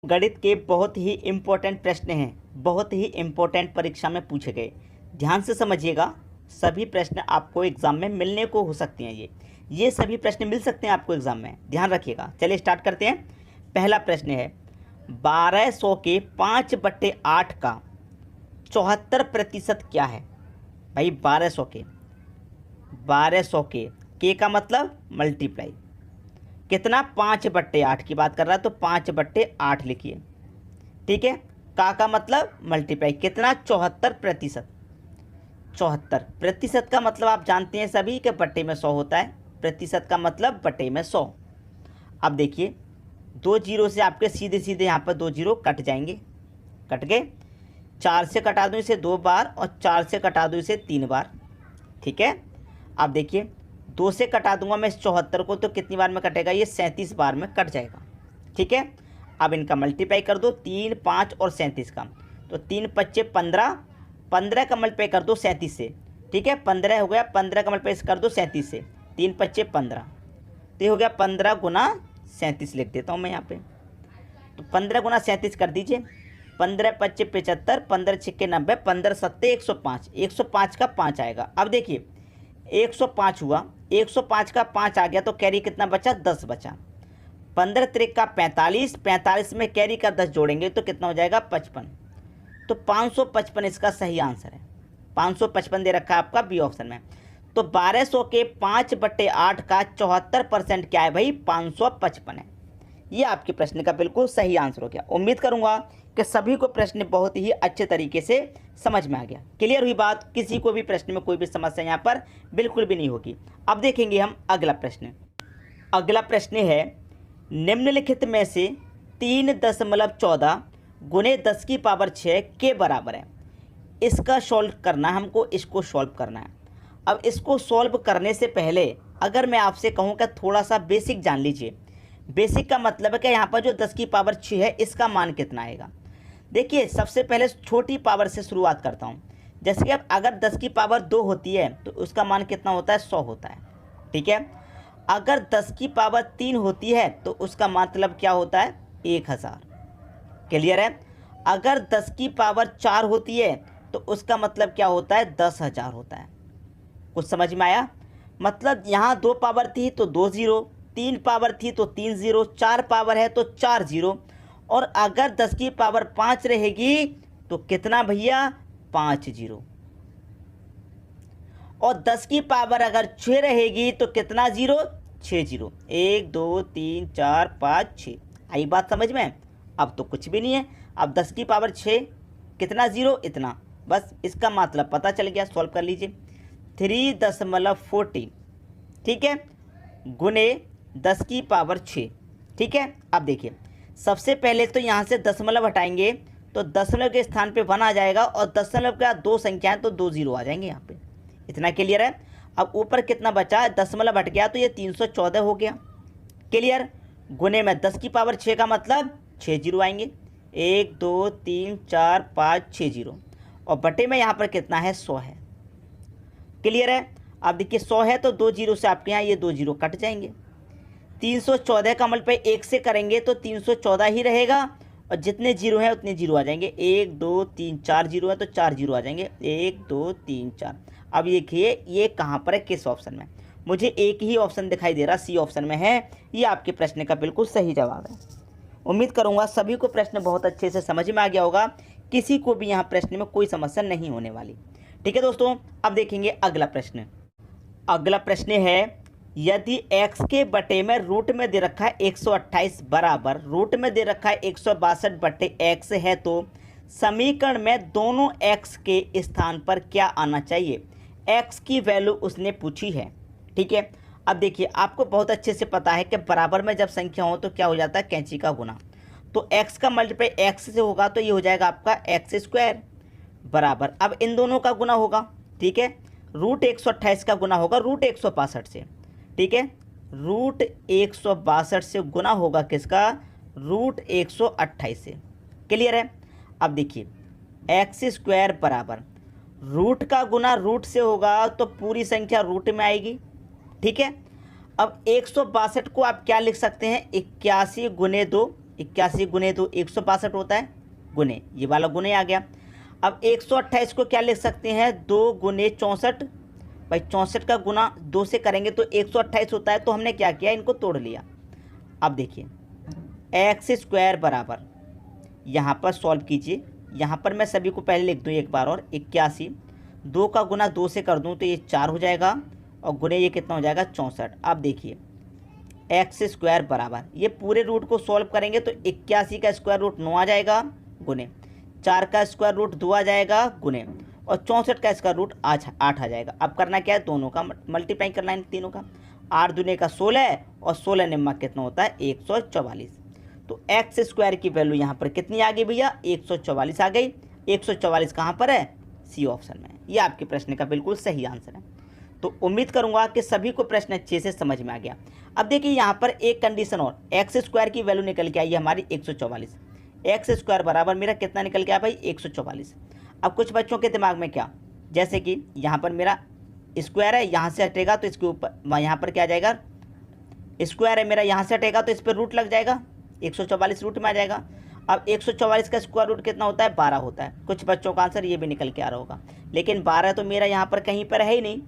गणित के बहुत ही इम्पोर्टेंट प्रश्न हैं, बहुत ही इम्पोर्टेंट परीक्षा में पूछे गए। ध्यान से समझिएगा, सभी प्रश्न आपको एग्जाम में मिलने को हो सकते हैं। ये सभी प्रश्न मिल सकते हैं आपको एग्जाम में, ध्यान रखिएगा। चलिए स्टार्ट करते हैं। पहला प्रश्न है 1200 के 5/8 का 74% क्या है। भाई 1200 के का मतलब मल्टीप्लाई कितना, 5/8 की बात कर रहा है तो 5/8 लिखिए। ठीक है, का मतलब मल्टीप्लाई कितना, 74%। 74% का मतलब आप जानते हैं सभी के बट्टे में 100 होता है। प्रतिशत का मतलब बट्टे में 100। अब देखिए 2 जीरो से आपके सीधे सीधे यहाँ पर 2 जीरो कट जाएंगे, कट गए। 4 से कटा दूँ इसे 2 बार और 4 से कटा दूँ इसे 3 बार। ठीक है, अब देखिए 2 से कटा दूंगा मैं इस 74 को तो कितनी बार में कटेगा, ये 37 बार में कट जाएगा। ठीक है, अब इनका मल्टीप्लाई कर दो, 3, 5 और 37 का, तो 3 5 15, 15 का मल्टीप्लाई कर दो 37 से। ठीक है, 15 हो गया, 15 का मल्टीप्लाई कर दो 37 से, 3 5 15, तो ये हो गया 15 गुना 37 लिख देता हूँ मैं यहाँ पे। तो 15 गुना 37 कर दीजिए, 15 5 75, 15 6 90, 15 7 105, 105 का 5 आएगा। अब देखिए 105 हुआ, 105 का 5 आ गया तो कैरी कितना बचा, 10 बचा। 15 त्रिक का 45, 45 में कैरी का 10 जोड़ेंगे तो कितना हो जाएगा, 55। तो 555 इसका सही आंसर है। 555 दे रखा है आपका बी ऑप्शन में। तो 1200 के 5/8 का 74% क्या है भाई, 555 है। ये आपके प्रश्न का बिल्कुल सही आंसर हो गया। उम्मीद करूंगा कि सभी को प्रश्न बहुत ही अच्छे तरीके से समझ में आ गया, क्लियर हुई बात। किसी को भी प्रश्न में कोई भी समस्या यहाँ पर बिल्कुल भी नहीं होगी। अब देखेंगे हम अगला प्रश्न। अगला प्रश्न है निम्नलिखित में से 3.14 गुने 10 की पावर 6 के बराबर है। इसका सॉल्व करना, हमको इसको सॉल्व करना है। अब इसको सॉल्व करने से पहले अगर मैं आपसे कहूँ कि थोड़ा सा बेसिक जान लीजिए। बेसिक का मतलब है कि यहाँ पर जो 10 की पावर 6 है इसका मान कितना आएगा। देखिए सबसे पहले छोटी पावर से शुरुआत करता हूँ। जैसे कि अब अगर 10 की पावर 2 होती है तो उसका मान कितना होता है, 100 होता है। ठीक है, अगर 10 की पावर 3 होती है तो उसका मतलब क्या होता है, 1000। क्लियर है। अगर 10 की पावर 4 होती है तो उसका मतलब क्या होता है, 10,000 होता है। कुछ समझ में आया। मतलब यहाँ 2 पावर थी तो 2 जीरो, 3 पावर थी तो 3 जीरो, 4 पावर है तो 4 जीरो, और अगर 10 की पावर 5 रहेगी तो कितना भैया, 5 जीरो, और 10 की पावर अगर 6 रहेगी तो कितना जीरो, 6 जीरो। 1 2 3 4 5 6। आई बात समझ में। अब तो कुछ भी नहीं है। अब 10 की पावर 6 कितना जीरो, इतना, बस इसका मतलब पता चल गया। सॉल्व कर लीजिए। 3.14, ठीक है, गुने 10 की पावर 6। ठीक है, अब देखिए सबसे पहले तो यहाँ से दशमलव हटाएंगे तो दशमलव के स्थान पे 1 आ जाएगा, और दशमलव के बाद 2 संख्याएं तो 2 जीरो आ जाएंगे यहाँ पे। इतना क्लियर है। अब ऊपर कितना बचा, दशमलव हट गया तो ये 314 हो गया। क्लियर। गुने में 10 की पावर 6 का मतलब 6 जीरो आएंगे, 1 2 3 4 5 6 जीरो, और बटे में यहाँ पर कितना है, 100 है। क्लियर है। अब देखिए 100 है तो 2 जीरो से आपके यहाँ ये 2 जीरो कट जाएंगे। 314 का मल्टीप्लाई 1 से करेंगे तो 314 ही रहेगा, और जितने जीरो हैं उतने जीरो आ जाएंगे। 1 2 3 4 जीरो है तो 4 जीरो आ जाएंगे, 1 2 3 4। अब देखिए ये कहाँ पर है, किस ऑप्शन में। मुझे एक ही ऑप्शन दिखाई दे रहा, सी ऑप्शन में है। ये आपके प्रश्न का बिल्कुल सही जवाब है। उम्मीद करूँगा सभी को प्रश्न बहुत अच्छे से समझ में आ गया होगा। किसी को भी यहाँ प्रश्न में कोई समस्या नहीं होने वाली। ठीक है दोस्तों, अब देखेंगे अगला प्रश्न। अगला प्रश्न है यदि x के बटे में रूट में दे रखा है 128 बराबर रूट में दे रखा है 162 बटे x है तो समीकरण में दोनों x के स्थान पर क्या आना चाहिए। x की वैल्यू उसने पूछी है। ठीक है, अब देखिए आपको बहुत अच्छे से पता है कि बराबर में जब संख्या हो तो क्या हो जाता है, कैंची का गुना। तो x का मल्टीप्लाई x से होगा तो ये हो जाएगा आपका x² बराबर, अब इन दोनों का गुना होगा। ठीक है, रूट 128 का गुना होगा रूट 162 से। ठीक है, रूट 162 से गुना होगा किसका, रूट 128 से। क्लियर है। अब देखिए x² बराबर रूट का गुना रूट से होगा तो पूरी संख्या रूट में आएगी। ठीक है, अब 162 को आप क्या लिख सकते हैं, 81 गुने 2 81 गुने 2 162 होता है, गुने ये वाला गुने आ गया। अब 128 को क्या लिख सकते हैं, 2 गुने 64, भाई 64 का गुना 2 से करेंगे तो 128 होता है। तो हमने क्या किया, इनको तोड़ लिया। अब देखिए एक्स स्क्वायर बराबर, यहाँ पर सॉल्व कीजिए, यहाँ पर मैं सभी को पहले लिख दूँ एक बार और, 81, 2 का गुना 2 से कर दूँ तो ये 4 हो जाएगा और गुने ये कितना हो जाएगा 64। अब देखिए एक्स स्क्वायर बराबर, ये पूरे रूट को सॉल्व करेंगे तो 81 का स्क्वायर रूट 9 आ जाएगा गुने, 4 का स्क्वायर रूट 2 आ जाएगा गुने, और 64 का स्क्वायर रूट 8 आ जाएगा। अब करना क्या है, दोनों का मल्टीप्लाई करना है, तीनों का। 8 दूने का 16 और 16 निम्मा कितना होता है 144। तो एक्स स्क्वायर की वैल्यू यहाँ पर कितनी आ गई भैया, 144 आ गई। 144 कहाँ पर है, सी ऑप्शन में। ये आपके प्रश्न का बिल्कुल सही आंसर है। तो उम्मीद करूंगा कि सभी को प्रश्न अच्छे से समझ में आ गया। अब देखिए यहाँ पर एक कंडीशन और, एक्स स्क्वायर की वैल्यू निकल के आई है हमारी 144, एक्स स्क्वायर बराबर मेरा कितना निकल के आया भाई 144। अब कुछ बच्चों के दिमाग में क्या, जैसे कि यहाँ पर मेरा स्क्वायर है, यहाँ से हटेगा तो इसके ऊपर यहाँ पर क्या आ जाएगा, स्क्वायर है मेरा, यहाँ से हटेगा तो इस पर रूट लग जाएगा, 144 रूट में आ जाएगा। अब 144 का स्क्वायर रूट कितना होता है, 12 होता है। कुछ बच्चों का आंसर ये भी निकल के आ रहा होगा, लेकिन 12 तो मेरा यहाँ पर कहीं पर है ही नहीं।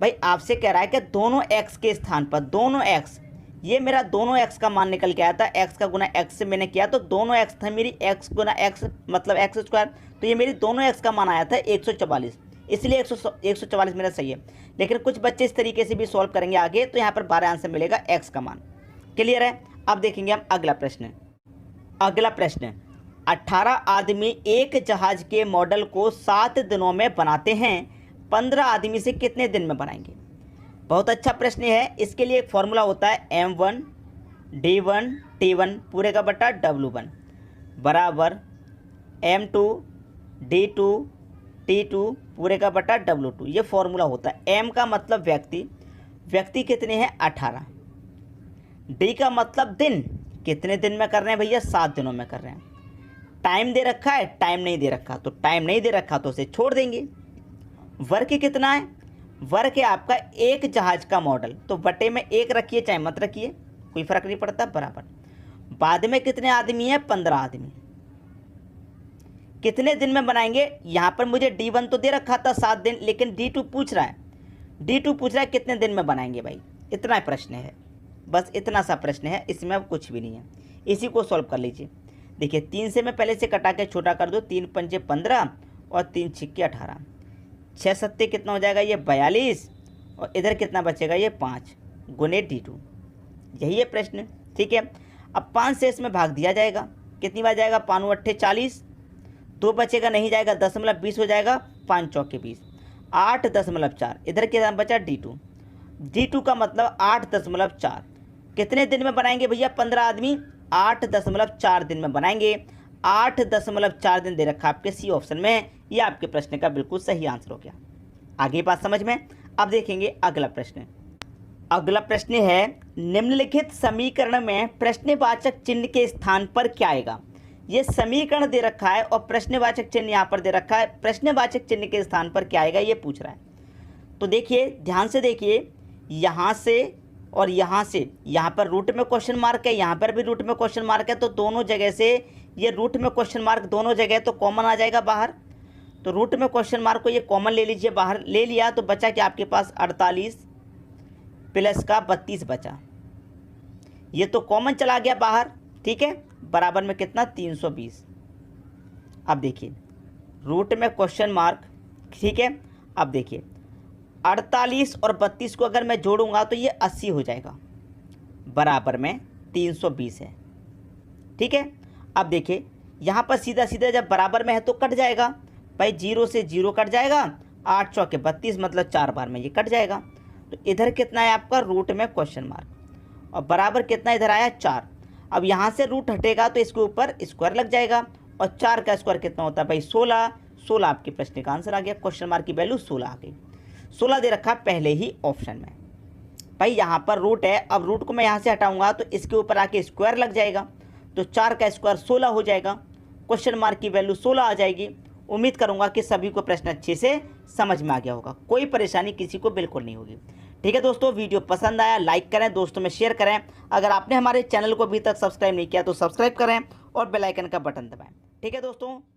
भाई आपसे कह रहा है कि दोनों x के स्थान पर, दोनों x, ये मेरा दोनों x का मान निकल के आया था, x का गुना x से मैंने किया तो दोनों x था मेरी, x गुना x मतलब x स्क्वायर, तो ये मेरी दोनों x का मान आया था 144, इसलिए 144 मेरा सही है। लेकिन कुछ बच्चे इस तरीके से भी सॉल्व करेंगे आगे, तो यहाँ पर 12 आंसर मिलेगा x का मान। क्लियर है। अब देखेंगे हम अगला प्रश्न। अगला प्रश्न, 18 आदमी एक जहाज के मॉडल को 7 दिनों में बनाते हैं, 15 आदमी से कितने दिन में बनाएंगे। बहुत अच्छा प्रश्न है। इसके लिए एक फॉर्मूला होता है M1 D1 T1 पूरे का बटा W1 बराबर M2 D2 T2 पूरे का बटा W2। ये फॉर्मूला होता है। M का मतलब व्यक्ति, व्यक्ति कितने हैं 18, D का मतलब दिन, कितने दिन में कर रहे हैं भैया 7 दिनों में कर रहे हैं। टाइम दे रखा है, टाइम नहीं दे रखा, तो टाइम नहीं दे रखा तो उसे छोड़ देंगे। वर्क कितना है, वर्क है आपका एक जहाज का मॉडल, तो बटे में 1 रखिए चाहे मत रखिए, कोई फर्क नहीं पड़ता, बराबर। बाद में कितने आदमी हैं 15 आदमी, कितने दिन में बनाएंगे। यहाँ पर मुझे D1 तो दे रखा था 7 दिन, लेकिन D2 पूछ रहा है, D2 पूछ रहा है कितने दिन में बनाएंगे। भाई इतना प्रश्न है, बस इतना सा प्रश्न है, इसमें अब कुछ भी नहीं है। इसी को सॉल्व कर लीजिए। देखिए 3 से मैं पहले से कटा के छोटा कर दो, 3 पंजे 15 और 3 छिक्के 18, 6 सत्ते कितना हो जाएगा ये 42, और इधर कितना बचेगा ये 5 गुने D2। यही है प्रश्न, ठीक है। अब 5 से इसमें भाग दिया जाएगा, कितनी बार जाएगा, 5 अट्ठे 40, 2 बचेगा नहीं जाएगा, 10.20 हो जाएगा, 5 चौके 20, 8.4, इधर कितना बचा D2, D2 का मतलब 8.4। कितने दिन में बनाएंगे भैया 15 आदमी, 8.4 दिन में बनाएंगे। 8.4 दिन दे रखा आपके सी ऑप्शन में। ये आपके प्रश्न का बिल्कुल सही आंसर हो गया। आगे बात समझ में। अब देखेंगे अगला प्रश्न। अगला प्रश्न है, निम्नलिखित समीकरण में प्रश्नवाचक चिन्ह के स्थान पर क्या आएगा। ये समीकरण दे रखा है और प्रश्नवाचक चिन्ह यहाँ पर दे रखा है, प्रश्नवाचक चिन्ह के स्थान पर क्या आएगा ये पूछ रहा है। तो देखिए ध्यान से देखिए, यहाँ से और यहाँ से, यहाँ पर रूट में क्वेश्चन मार्क है, यहाँ पर भी रूट में क्वेश्चन मार्क है, तो दोनों जगह से ये रूट में क्वेश्चन मार्क दोनों जगह तो कॉमन आ जाएगा बाहर। तो रूट में क्वेश्चन मार्क को ये कॉमन ले लीजिए, बाहर ले लिया तो बचा कि आपके पास 48 प्लस का 32 बचा, ये तो कॉमन चला गया बाहर, ठीक है, बराबर में कितना 320। अब देखिए रूट में क्वेश्चन मार्क, ठीक है। अब देखिए 48 और 32 को अगर मैं जोड़ूंगा तो ये 80 हो जाएगा, बराबर में 320 है, ठीक है। अब देखिए यहाँ पर सीधा सीधा जब बराबर में है तो कट जाएगा, भाई 0 से 0 कट जाएगा, 8 चौके 32 मतलब 4 बार में ये कट जाएगा। तो इधर कितना है आपका रूट में क्वेश्चन मार्क, और बराबर कितना इधर आया 4। अब यहाँ से रूट हटेगा तो इसके ऊपर स्क्वायर लग जाएगा, और 4 का स्क्वायर कितना होता है भाई 16। 16 आपके प्रश्न का आंसर आ गया, क्वेश्चन मार्क की वैल्यू 16 आ गई। 16 दे रखा पहले ही ऑप्शन में। भाई यहाँ पर रूट है, अब रूट को मैं यहाँ से हटाऊंगा तो इसके ऊपर आके स्क्वायर लग जाएगा, तो 4 का स्क्वायर 16 हो जाएगा, क्वेश्चन मार्क की वैल्यू 16 आ जाएगी। उम्मीद करूंगा कि सभी को प्रश्न अच्छे से समझ में आ गया होगा, कोई परेशानी किसी को बिल्कुल नहीं होगी। ठीक है दोस्तों, वीडियो पसंद आया लाइक करें, दोस्तों में शेयर करें। अगर आपने हमारे चैनल को अभी तक सब्सक्राइब नहीं किया तो सब्सक्राइब करें और बेल आइकन का बटन दबाएं। ठीक है दोस्तों।